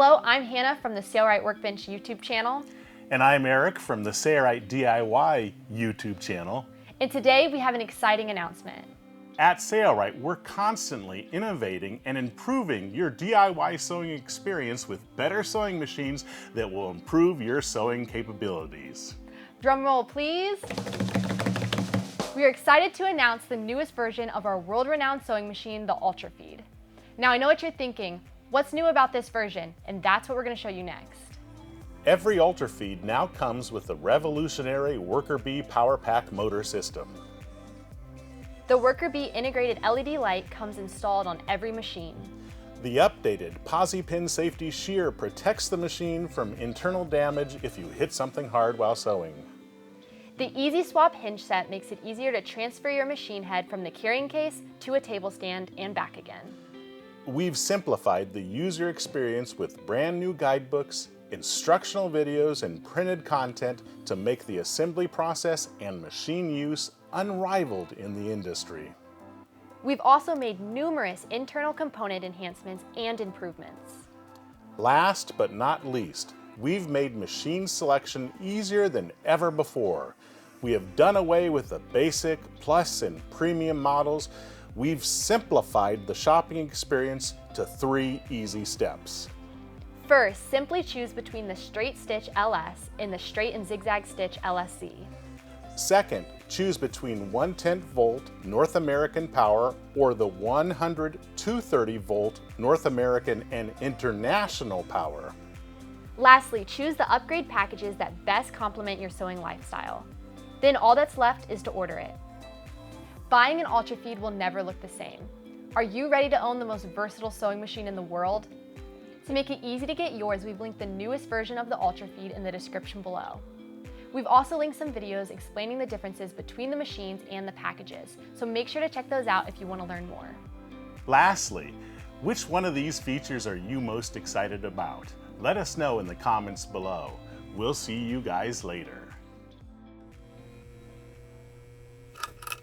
Hello, I'm Hannah from the Sailrite Workbench YouTube channel. And I'm Eric from the Sailrite DIY YouTube channel. And today we have an exciting announcement. At Sailrite, we're constantly innovating and improving your DIY sewing experience with better sewing machines that will improve your sewing capabilities. Drum roll, please. We are excited to announce the newest version of our world-renowned sewing machine, the Ultrafeed. Now I know what you're thinking. What's new about this version? And that's what we're going to show you next. Every Ultrafeed now comes with the revolutionary Worker Bee Power Pack motor system. The Worker Bee integrated LED light comes installed on every machine. The updated PosiPin safety shear protects the machine from internal damage if you hit something hard while sewing. The Easy Swap hinge set makes it easier to transfer your machine head from the carrying case to a table stand and back again. We've simplified the user experience with brand new guidebooks, instructional videos, and printed content to make the assembly process and machine use unrivaled in the industry. We've also made numerous internal component enhancements and improvements. Last but not least, we've made machine selection easier than ever before. We have done away with the basic, plus, and premium models. We've simplified the shopping experience to 3 easy steps. First, simply choose between the straight stitch LS and the straight and zigzag stitch LSC. Second, choose between 110 volt North American power or the 100 230 volt North American and International power. Lastly, choose the upgrade packages that best complement your sewing lifestyle. Then all that's left is to order it. Buying an Ultrafeed will never look the same. Are you ready to own the most versatile sewing machine in the world? To make it easy to get yours, we've linked the newest version of the Ultrafeed in the description below. We've also linked some videos explaining the differences between the machines and the packages, so make sure to check those out if you want to learn more. Lastly, which one of these features are you most excited about? Let us know in the comments below. We'll see you guys later.